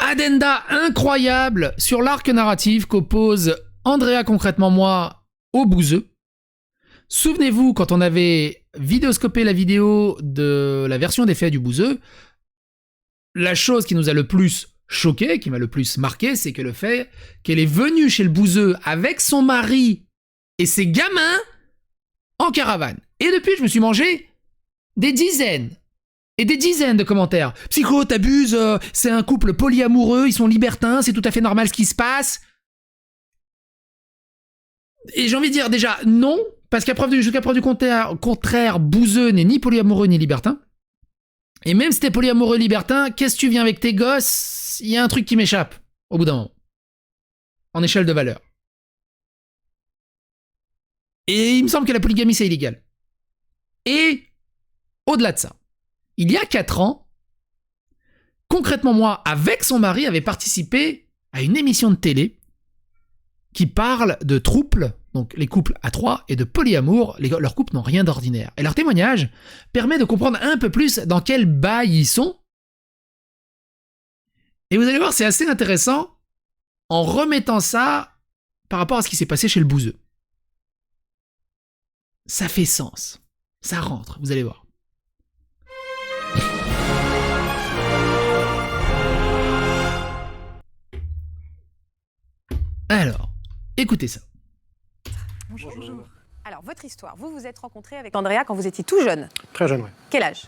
Addenda incroyable sur l'arc narratif qu'oppose Andrea, concrètement moi, au bouseux. Souvenez-vous, quand on avait vidéoscopé la vidéo de la version des faits du bouseux, la chose qui nous a le plus choqué, qui m'a le plus marqué, c'est que le fait qu'elle est venue chez le bouseux avec son mari et ses gamins en caravane. Et depuis, je me suis mangé des dizaines et des dizaines de commentaires. Psycho, t'abuses, c'est un couple polyamoureux, ils sont libertins, c'est tout à fait normal ce qui se passe. Et j'ai envie de dire déjà non, parce jusqu'à preuve du contraire, bouseux n'est ni polyamoureux ni libertin. Et même si t'es polyamoureux libertin, qu'est-ce que tu viens avec tes gosses? Il y a un truc qui m'échappe, au bout d'un moment. En échelle de valeur. Et il me semble que la polygamie, c'est illégal. Et au-delà de ça, il y a 4 ans, concrètement moi, avec son mari, avait participé à une émission de télé qui parle de troubles, donc les couples à 3, et de polyamour. Leurs couples n'ont rien d'ordinaire. Et leur témoignage permet de comprendre un peu plus dans quel bail ils sont. Et vous allez voir, c'est assez intéressant en remettant ça par rapport à ce qui s'est passé chez le bouseux. Ça fait sens. Ça rentre, vous allez voir. Alors, écoutez ça. Bonjour. Alors, votre histoire, vous vous êtes rencontré avec Andrea quand vous étiez tout jeune. Très jeune, oui. Quel âge?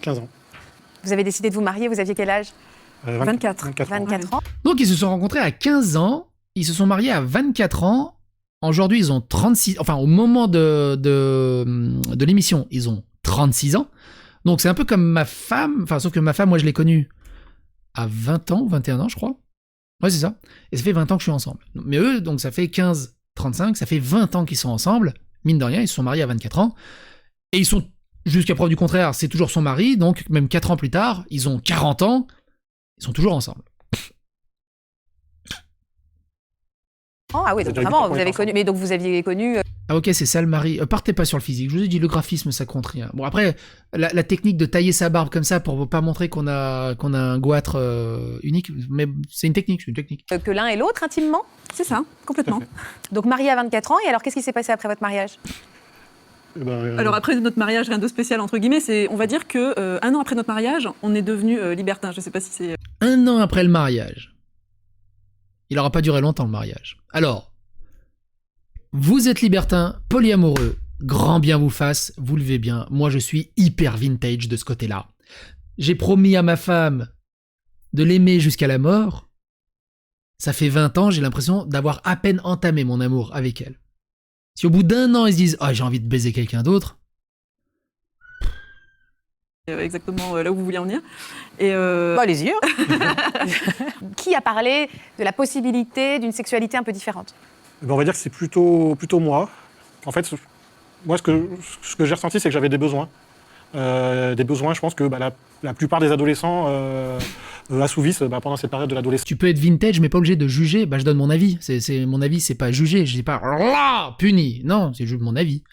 15 ans. Vous avez décidé de vous marier, vous aviez quel âge? 24 ans. Donc, ils se sont rencontrés à 15 ans, ils se sont mariés à 24 ans. Aujourd'hui, ils ont 36... Enfin, au moment de l'émission, ils ont 36 ans. Donc, c'est un peu comme ma femme. Enfin, sauf que ma femme, moi, je l'ai connue à 20 ans, 21 ans, je crois. Ouais, c'est ça. Et ça fait 20 ans que je suis ensemble. Mais eux, donc, ça fait 15, 35, ça fait 20 ans qu'ils sont ensemble. Mine de rien, ils se sont mariés à 24 ans. Et ils sont, jusqu'à preuve du contraire, c'est toujours son mari. Donc, même 4 ans plus tard, ils ont 40 ans. Ils sont toujours ensemble. Ah oui, donc vraiment, vous avez connu... Mais donc, vous aviez connu... Ah ok, c'est ça le mari. Partez pas sur le physique. Je vous ai dit, le graphisme, ça compte rien. Bon, après, la technique de tailler sa barbe comme ça pour pas montrer qu'on a un goitre unique, mais c'est une technique, Que l'un et l'autre, intimement? C'est ça, complètement. Donc, marié à 24 ans, et alors, qu'est-ce qui s'est passé après votre mariage? Alors après notre mariage, rien de spécial entre guillemets, c'est, on va dire que 1 an après notre mariage, on est devenu libertin. Je sais pas si c'est... 1 an après le mariage. Il n'aura pas duré longtemps le mariage. Alors, vous êtes libertin, polyamoureux, grand bien vous fasse, vous levez bien. Moi, je suis hyper vintage de ce côté-là. J'ai promis à ma femme de l'aimer jusqu'à la mort. Ça fait 20 ans, j'ai l'impression d'avoir à peine entamé mon amour avec elle. Si au bout d'1 an, ils se disent « Ah, j'ai envie de baiser quelqu'un d'autre », exactement là où vous vouliez en venir. Et allez-y. Qui a parlé de la possibilité d'une sexualité un peu différente? On va dire que c'est plutôt moi. En fait, moi, ce que j'ai ressenti, c'est que j'avais des besoins. Je pense que la plupart des adolescents assouvissent pendant cette période de l'adolescence. Tu peux être vintage, mais pas obligé de juger. Je donne mon avis. C'est mon avis, c'est pas juger. Je dis pas « puni ». Non, c'est juste mon avis.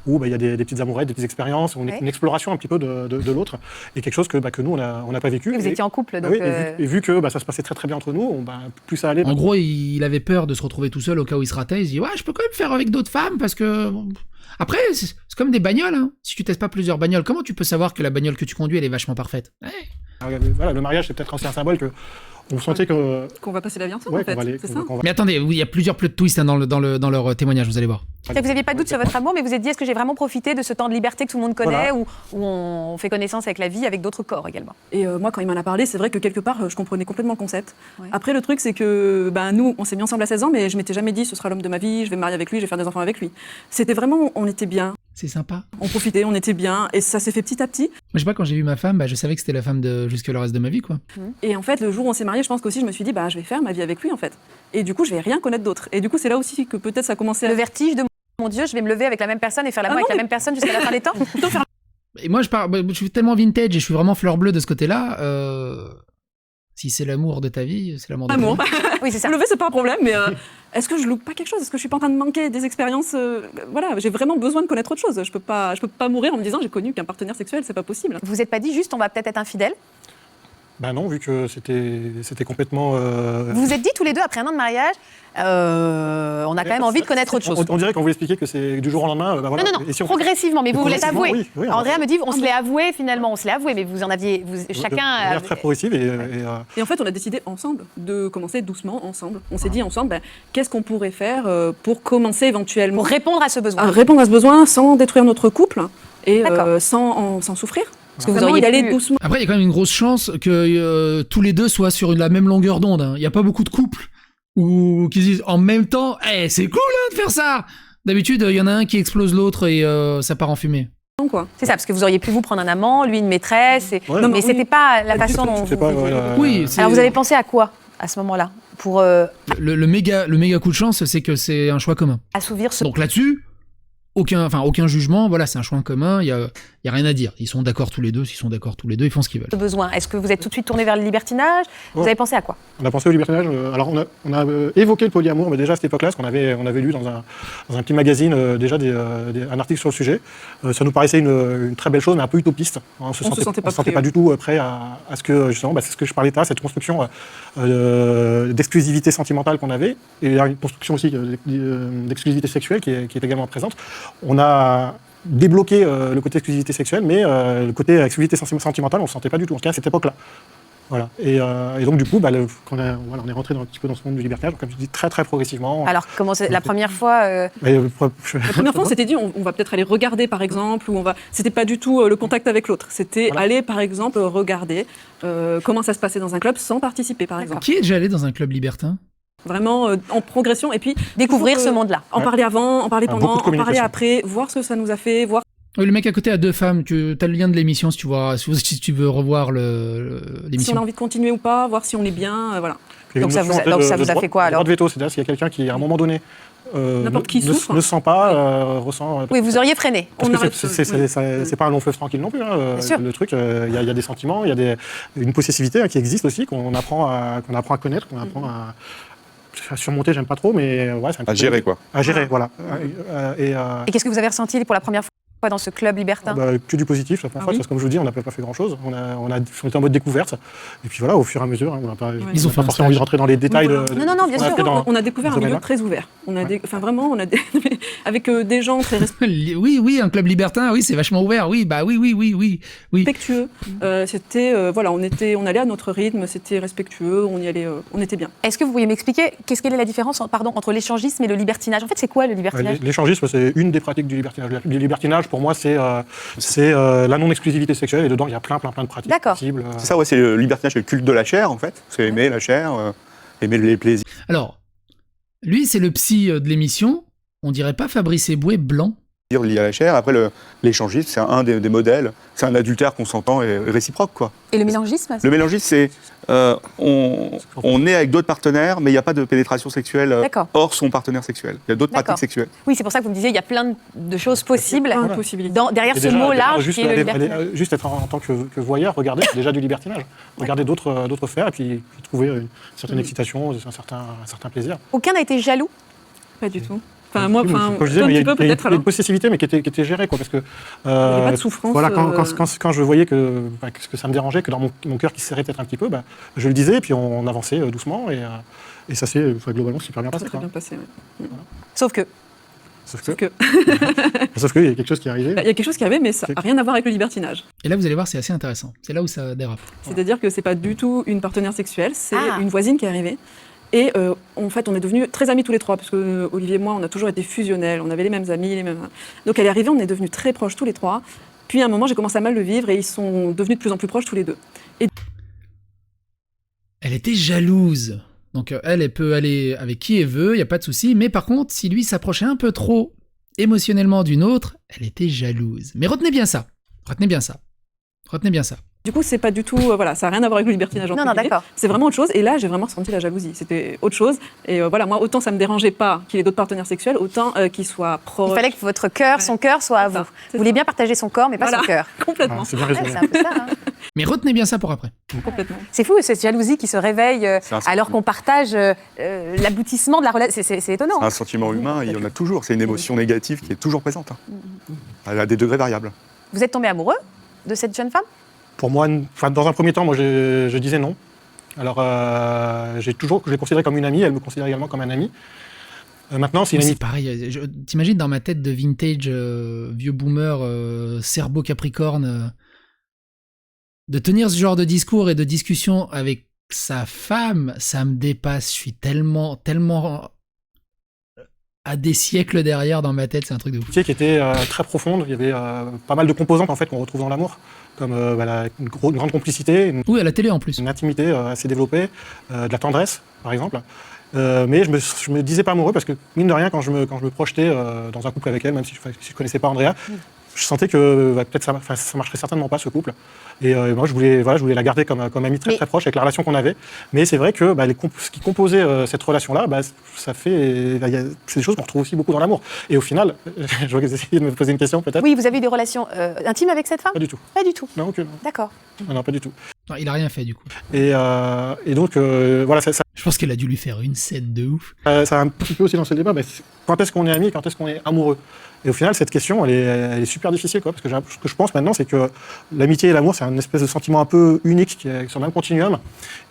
Où il y a des petites amourettes, des petites expériences, une exploration un petit peu de l'autre, et quelque chose que nous, on n'a pas vécu. Et vous étiez en couple, donc... Oui, et vu que ça se passait très très bien entre nous, plus ça allait... En gros, il avait peur de se retrouver tout seul au cas où il se ratait. Il se dit « Ouais, je peux quand même faire avec d'autres femmes, parce que... » Après, c'est comme des bagnoles. Hein. Si tu testes pas plusieurs bagnoles, comment tu peux savoir que la bagnole que tu conduis, elle est vachement parfaite? Voilà, le mariage, c'est peut-être aussi un symbole que... On sentait qu'on va passer la vie ensemble, en fait. C'est ça. Mais attendez, il y a plusieurs plot twists dans leur témoignage, vous allez voir. Vous n'aviez pas de doute sur votre amour, mais vous êtes dit, est-ce que j'ai vraiment profité de ce temps de liberté que tout le monde connaît, où on fait connaissance avec la vie, avec d'autres corps également? Et moi, quand il m'en a parlé, c'est vrai que quelque part, je comprenais complètement le concept. Ouais. Après, le truc, c'est que nous, on s'est mis ensemble à 16 ans, mais je m'étais jamais dit, ce sera l'homme de ma vie, je vais me marier avec lui, je vais faire des enfants avec lui. C'était vraiment, on était bien. C'est sympa. On profitait, on était bien, et ça s'est fait petit à petit. Moi, je sais pas, quand j'ai vu ma femme, je savais que c'était la femme de jusqu'à le reste de ma vie, quoi. Et en fait, le jour où on s'est mariés, je pense qu'aussi, je me suis dit, je vais faire ma vie avec lui, en fait. Et du coup, je vais rien connaître d'autre. Et du coup, c'est là aussi que peut-être ça a commencé à... Le vertige de mon Dieu, je vais me lever avec la même personne et faire l'amour avec la même personne jusqu'à la fin des temps. Et moi, je suis tellement vintage et je suis vraiment fleur bleue de ce côté-là. Si c'est l'amour de ta vie, c'est l'amour de ta vie. Oui, c'est ça. Lever, c'est pas un problème, mais est-ce que je loupe pas quelque chose? Est-ce que je suis pas en train de manquer des expériences? Voilà, j'ai vraiment besoin de connaître autre chose. Je peux pas mourir en me disant j'ai connu qu'un partenaire sexuel, c'est pas possible. Vous vous êtes pas dit juste on va peut-être être infidèle? Ben non, vu que c'était complètement... Vous vous êtes dit tous les deux, après un an de mariage, on a quand même envie de connaître autre chose. On dirait qu'on vous expliquait que c'est du jour au lendemain. Ben voilà. Non, Et si on- progressivement, mais vous vous l'êtes avoué. Oui, oui, Andrea me dit, on se l'est avoué finalement, on se l'est avoué, mais vous en aviez, chacun... De manière très progressive Et en fait, on a décidé ensemble de commencer doucement ensemble. On s'est dit ensemble, qu'est-ce qu'on pourrait faire pour commencer éventuellement Pour répondre à ce besoin. à répondre à ce besoin sans détruire notre couple et D'accord. sans souffrir. Parce que vous Vraiment, auriez il allait pu- doucement. Après, il y a quand même une grosse chance que tous les deux soient sur la même longueur d'onde. Hein. Il n'y a pas beaucoup de couples qui se disent en même temps, c'est cool de faire ça. D'habitude, il y en a un qui explose l'autre et ça part en fumée. Quoi. C'est ça, parce que vous auriez pu vous prendre un amant, lui une maîtresse, Ouais. mais c'était pas la façon dont C'est vous... pas, Oui, Alors vous avez pensé à quoi à ce moment-là pour le méga coup de chance, c'est que c'est un choix commun. assouvir ce... Donc là-dessus, aucun jugement, voilà, c'est un choix commun, il y a rien à dire. Ils sont d'accord tous les deux, s'ils sont d'accord tous les deux, ils font ce qu'ils veulent. besoin. Est-ce que vous êtes tout de suite tourné vers le libertinage? Vous Ouais. avez pensé à quoi? On a pensé au libertinage. Alors, on a évoqué le polyamour, mais déjà à cette époque-là, parce qu'on avait lu dans un petit magazine déjà un article sur le sujet. Ça nous paraissait une très belle chose, mais un peu utopiste. On se sentait pas du tout prêt à ce que, justement, c'est ce que je parlais là, cette construction d'exclusivité sentimentale qu'on avait, et il y a une construction aussi d'exclusivité sexuelle qui est également présente. On a débloqué le côté exclusivité sexuelle, mais le côté exclusivité sentimentale, on ne le sentait pas du tout, en tout cas à cette époque-là. Voilà. Et donc du coup, on est rentré un petit peu dans ce monde du libertinage, comme je dis, très très progressivement. Alors comment c'est la première fois La première fois, on s'était dit, on va peut-être aller regarder, par exemple, ou C'était pas du tout le contact avec l'autre. C'était aller, par exemple, regarder comment ça se passait dans un club sans participer, par exemple. Qui est déjà allé dans un club libertin? Vraiment en progression, et puis découvrir ce monde-là? en parler avant, en parler pendant, beaucoup de en parler communication. après, voir ce que ça nous a fait, voir. Oui, le mec à côté a 2 femmes, tu as le lien de l'émission si tu veux revoir Si on l'émission. a envie de continuer ou pas, voir si on est bien, voilà. Donc ça vous a fait quoi, alors? Droit de veto, c'est-à-dire s'il y a quelqu'un qui, à un moment donné, N'importe qui souffre. ne sent pas, ressent. Oui, vous auriez freiné. Parce On que arrête, c'est pas un long fleuve tranquille non plus. Hein. Bien sûr. Le truc, il y a des sentiments, il y a une possessivité qui existe aussi, qu'on apprend à connaître, qu'on apprend à surmonter, j'aime pas trop, mais ouais, c'est un À petit gérer, peu- quoi. À gérer, voilà. Et qu'est-ce que vous avez ressenti pour la première fois dans ce club libertin? Que du positif, la première fois, oui. parce que comme je vous dis, on n'a pas fait grand-chose. On était en mode découverte. Et puis voilà, au fur et à mesure, on n'a pas, Ils ont fait pas un forcément envie de stage. rentrer dans les détails. Voilà. Non, bien sûr. On a découvert dans un ce milieu domaine-là. très ouvert. Enfin vraiment, avec des gens très Oui, un club libertin, oui, c'est vachement ouvert, oui, oui. respectueux. On allait à notre rythme, c'était respectueux, on y allait, on était bien. Est-ce que vous pourriez m'expliquer quelle est la différence entre l'échangisme et le libertinage? En fait, c'est quoi le libertinage? L'échangisme, c'est une des pratiques du libertinage. Le libertinage, pour moi, c'est la non-exclusivité sexuelle, et dedans, il y a plein de pratiques D'accord. possibles. C'est ça, ouais, c'est le libertinage, c'est le culte de la chair, en fait. C'est aimer la chair, aimer les plaisirs. Alors, lui, c'est le psy de l'émission. On dirait pas Fabrice Eboué blanc. Liés à la chair. Après, l'échangisme, c'est un des modèles. C'est un adultère consentant et réciproque, quoi. Et le mélangisme? Le mélangisme, c'est on est avec d'autres partenaires, mais il n'y a pas de pénétration sexuelle D'accord. hors son partenaire sexuel. Il y a d'autres D'accord. pratiques sexuelles. Oui, c'est pour ça que vous me disiez il y a plein de choses possibles Plein de possibilités. derrière Et ce déjà, mot large juste qui est le libertinage. juste être en tant que voyeur, regarder, c'est déjà du libertinage. Regarder d'autres faire, et puis trouver une certaine excitation, un certain plaisir. Aucun n'a été jaloux? Pas du tout. Enfin, moi, Comme je disais, un mais petit peu il y a peut-être une alors. possessivité, mais qui était gérée, quoi, parce que Il n'y avait pas de souffrance. voilà, quand je voyais que ça me dérangeait, que dans mon cœur qui se serrait peut-être un petit peu, je le disais, et puis on avançait doucement, et ça s'est globalement super bien passé. Très Quoi. bien passé. Ouais. Sauf que Sauf Sauf que qu'il y a quelque chose qui est arrivé. il y a quelque chose qui est arrivé, mais ça n'a rien à voir avec le libertinage. Et là, vous allez voir, c'est assez intéressant. C'est là où ça dérape. C'est-à-dire que c'est pas du tout une partenaire sexuelle, c'est Ah. une voisine qui est arrivée. Et en fait, on est devenus très amis tous les trois, parce que Olivier et moi, on a toujours été fusionnels, on avait les mêmes amis, les mêmes. Donc elle est arrivée, on est devenus très proches tous les trois. Puis à un moment, j'ai commencé à mal le vivre et ils sont devenus de plus en plus proches tous les deux. Elle était jalouse. Donc elle peut aller avec qui elle veut, il n'y a pas de souci. Mais par contre, si lui s'approchait un peu trop émotionnellement d'une autre, elle était jalouse. Mais retenez bien ça. Retenez bien ça. Retenez bien ça. Du coup, c'est pas du tout, voilà, ça n'a rien à voir avec le libertinage. entre Non, guillemets. d'accord. C'est vraiment autre chose. Et là, j'ai vraiment ressenti la jalousie. C'était autre chose. Et voilà, moi, autant ça me dérangeait pas qu'il ait d'autres partenaires sexuels, autant qu'il soit proche. il fallait que votre cœur, son cœur soit à C'est vous. ça, Vous c'est vouliez ça. bien partager son corps, mais pas Voilà. son cœur. Complètement. Ah, c'est bien Ouais, résumé. c'est un peu ça. Hein. Mais retenez bien ça pour après. Complètement. C'est fou, cette jalousie qui se réveille C'est un alors qu'on partage l'aboutissement de la relation. C'est étonnant. Un sentiment humain, il y en a toujours. C'est une émotion négative qui est toujours présente. Elle a des degrés variables. Vous êtes tombé amoureux de cette jeune femme? Pour moi, dans un premier temps, moi, je disais non. Alors, je l'ai considérée comme une amie, elle me considère également comme un ami. Maintenant, c'est une C'est amie. pareil. T'imagines dans ma tête de vintage, vieux boomer, cerveau-capricorne, de tenir ce genre de discours et de discussion avec sa femme, ça me dépasse. Je suis tellement à des siècles derrière dans ma tête, c'est un truc de ouf. Qui était très profonde. Il y avait pas mal de composantes en fait qu'on retrouve dans l'amour, comme une grande complicité, Oui, à la télé en plus. une intimité assez développée, de la tendresse par exemple. Mais je me disais pas amoureux parce que mine de rien, quand je me projetais dans un couple avec elle, même si je connaissais pas Andrea, je sentais que peut-être ça marcherait certainement pas ce couple. Et moi je voulais la garder comme amie très très proche avec la relation qu'on avait. Mais c'est vrai que ce qui composait cette relation-là, c'est des choses qu'on retrouve aussi beaucoup dans l'amour. Et au final, je vois que vous essayez de me poser une question peut-être. Oui, vous avez eu des relations intimes avec cette femme? Pas du tout. Pas du tout. Non, aucune. D'accord. Non, pas du tout. Non, il a rien fait du coup. Et donc voilà, ça Je pense qu'elle a dû lui faire une scène de ouf. a un petit peu aussi lancé le débat. Quand est-ce qu'on est amis, quand est-ce qu'on est amoureux? Et au final, cette question, elle est super difficile, quoi, parce que ce que je pense maintenant, c'est que l'amitié et l'amour, c'est un espèce de sentiment un peu unique qui est sur le même continuum,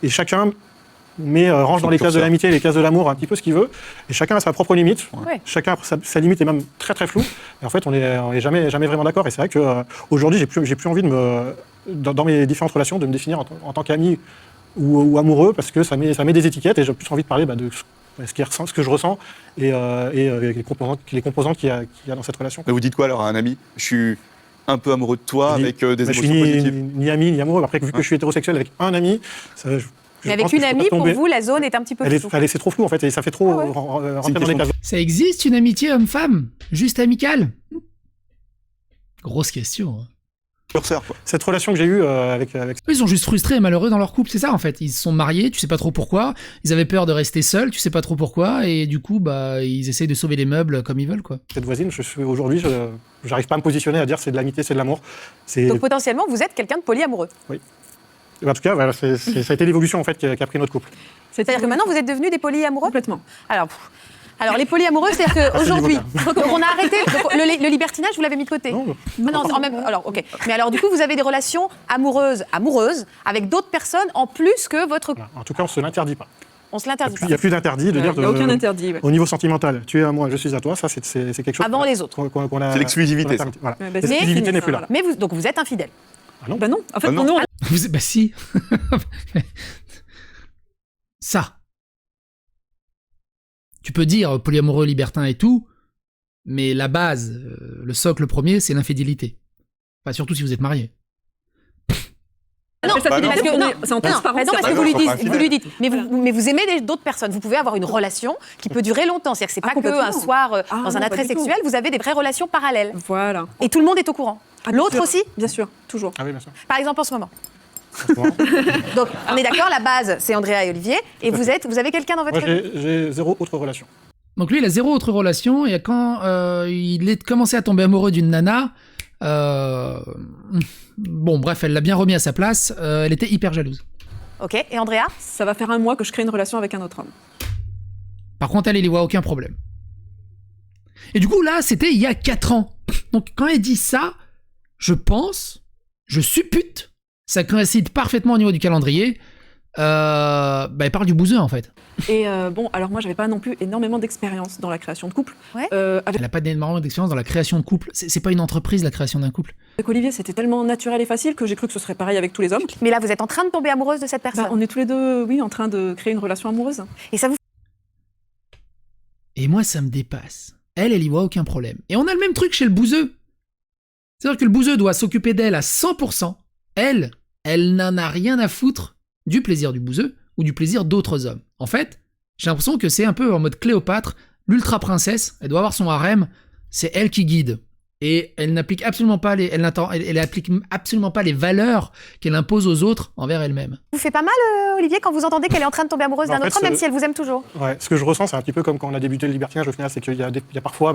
et chacun range dans les cases de l'amitié et les cases de l'amour un petit peu ce qu'il veut, et chacun a sa propre limite. Ouais. Chacun sa limite est même très très floue. Et en fait, on est jamais vraiment d'accord. Et c'est vrai que aujourd'hui, j'ai plus envie dans mes différentes relations, de me définir en tant qu'ami ou amoureux, parce que ça met des étiquettes, et j'ai plus envie de parler de ce que je ressens et les composantes qu'il y a dans cette relation. Mais vous dites quoi alors à un ami? Je suis un peu amoureux de toi avec des Je suis émotions positives. ni ami ni amoureux. Après, vu que je suis hétérosexuel avec un ami, Mais avec une amie, pour vous, la zone est un petit peu floue. c'est trop flou en fait, et ça fait trop rentrer dans les cases. Ça existe une amitié homme-femme? Juste amicale? Grosse question. Hein. Curseur, quoi. Cette relation que j'ai eue avec Ils sont juste frustrés et malheureux dans leur couple, c'est ça en fait. Ils se sont mariés, tu sais pas trop pourquoi. Ils avaient peur de rester seuls, tu sais pas trop pourquoi. Et du coup, ils essayent de sauver les meubles comme ils veulent, quoi. cette voisine, aujourd'hui, j'arrive pas à me positionner à dire c'est de l'amitié, c'est de l'amour. Donc potentiellement, vous êtes quelqu'un de polyamoureux. En tout cas, voilà, ça a été l'évolution en fait qui a pris notre couple. C'est-à-dire que maintenant, vous êtes devenus des polyamoureux? Complètement. Alors, les polyamoureux, c'est-à-dire qu'aujourd'hui, on a arrêté le libertinage, vous l'avez mis de côté. Non, Alors, ok. Mais alors, du coup, vous avez des relations amoureuses avec d'autres personnes en plus que votre. voilà. En tout cas, on se l'interdit pas. On se l'interdit Il n'y a plus d'interdit de dire Il n'y a aucun interdit. Ouais. au niveau sentimental, tu es à moi, je suis à toi. Ça, c'est quelque chose. Avant les autres. qu'on a. C'est l'exclusivité, qu'on a permis. Voilà. Ouais, L'exclusivité mais- n'est plus là. voilà. Mais donc, vous êtes infidèle. Bah non, en fait, Ah non. pour nous, Bah si. Ça. Tu peux dire polyamoureux, libertin et tout, mais la base, le socle premier, c'est l'infidélité. Enfin, surtout si vous êtes marié. Non, ça, bah c'est non. parce que non, c'est en non, transparence. parce que Ah vous non, lui ils sont dites, pas vous lui dites, mais vous aimez d'autres personnes. Vous pouvez avoir une relation qui peut durer longtemps. C'est-à-dire que c'est pas que complètement. un soir Ah, dans un non, attrait pas du tout. sexuel. Vous avez des vraies relations parallèles. Voilà. Et tout le monde est au courant. Ah, bien L'autre sûr. aussi. Bien sûr, toujours. Ah oui, bien sûr. Par exemple, en ce moment. Franchement, Donc, on est d'accord. La base, c'est Andrea et Olivier. Et vous avez quelqu'un dans votre moi, vie? j'ai zéro autre relation. Donc lui, il a zéro autre relation, et quand il est commencé à tomber amoureux d'une nana, bon bref, elle l'a bien remis à sa place, elle était hyper jalouse. Ok. Et Andrea? Ça va faire un mois que je crée une relation avec un autre homme. Par contre, elle y voit aucun problème. Et du coup, là, c'était il y a 4 ans. Donc quand elle dit ça, je suppute, ça coïncide parfaitement au niveau du calendrier, elle parle du bouseux en fait. Et bon, alors moi, j'avais pas non plus énormément d'expérience dans la création de couple. Ouais. Avec Elle n'a pas énormément d'expérience dans la création de couple. C'est pas une entreprise, la création d'un couple. Olivier, c'était tellement naturel et facile que j'ai cru que ce serait pareil avec tous les hommes. Mais là, vous êtes en train de tomber amoureuse de cette personne. Bah, on est tous les deux, oui, en train de créer une relation amoureuse. Et ça vous Et moi, ça me dépasse. Elle y voit aucun problème. Et on a le même truc chez le bouseux. C'est-à-dire que le bouseux doit s'occuper d'elle à 100%. Elle n'en a rien à foutre du plaisir du bouseux ou du plaisir d'autres hommes. En fait, j'ai l'impression que c'est un peu en mode Cléopâtre, l'ultra princesse, elle doit avoir son harem, c'est elle qui guide. Et elle n'applique absolument pas elle applique absolument pas les valeurs qu'elle impose aux autres envers elle-même. vous fait pas mal, Olivier, quand vous entendez qu'elle est en train de tomber amoureuse Bah, en d'un fait, autre homme, même c'est- si elle vous aime toujours? Ouais, ce que je ressens, c'est un petit peu comme quand on a débuté le libertinage au final, c'est qu'il y a parfois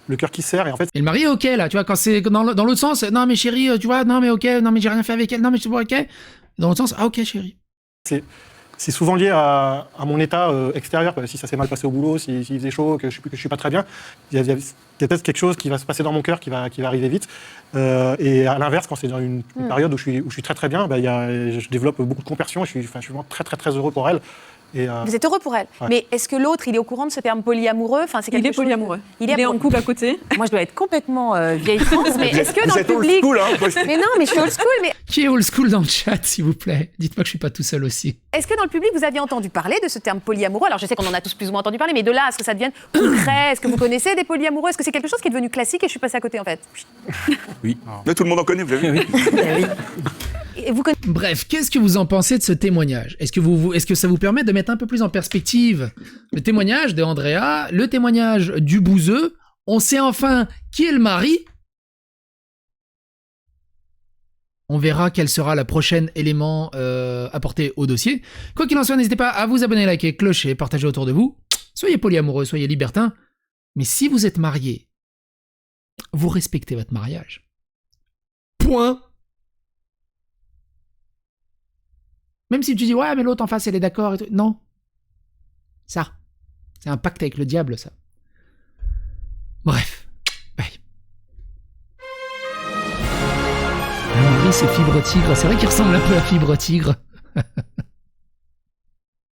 le cœur qui serre, et en fait, Et le mari est ok là, tu vois, quand c'est dans l'autre sens, non mais chérie, tu vois, non mais ok, non mais j'ai rien fait avec elle, non mais c'est bon ok. Dans l'autre sens, ah ok chérie. c'est souvent lié à mon état extérieur. Si ça s'est mal passé au boulot, s'il faisait chaud, que je suis pas très bien, il y a peut-être quelque chose qui va se passer dans mon cœur qui va arriver vite. Et à l'inverse, quand c'est dans une période où je suis très très bien, je développe beaucoup de compersion et je suis vraiment très très très heureux pour elle. Et Vous êtes heureux pour elle. Ouais. Mais est-ce que l'autre, il est au courant de ce terme polyamoureux? Enfin, c'est Il quelque est chose- polyamoureux. Il Il est en amoureux. couple à côté. Moi, je dois être complètement vieille France, mais est-ce que Vous dans le êtes old public... school, hein. Mais non, mais je suis old school, mais Qui est old school dans le chat, s'il vous plaît? Dites-moi que je suis pas tout seul aussi. est-ce que dans le public, vous aviez entendu parler de ce terme polyamoureux? Alors, je sais qu'on en a tous plus ou moins entendu parler, mais de là à ce que ça devienne concret, est-ce que vous connaissez des polyamoureux? Est-ce que c'est quelque chose qui est devenu classique et je suis passée à côté, en fait? Mais tout le monde en connaît, vous avez vu. Et vous connaissez Bref, qu'est-ce que vous en pensez de ce témoignage? Est-ce que ça vous permet de mettre un peu plus en perspective le témoignage de Andrea, le témoignage du bouseux? On sait enfin qui est le mari. On verra quel sera le prochain élément apporté au dossier. Quoi qu'il en soit, n'hésitez pas à vous abonner, liker, clocher, partager autour de vous. Soyez polyamoureux, soyez libertins. Mais si vous êtes marié, vous respectez votre mariage. Point. Même si tu dis, ouais, mais l'autre en face, elle est d'accord et tout. Non. Ça. C'est un pacte avec le diable, ça. Bref. Bye. Maurice et Fibre Tigre. C'est vrai qu'il ressemble un peu à Fibre Tigre.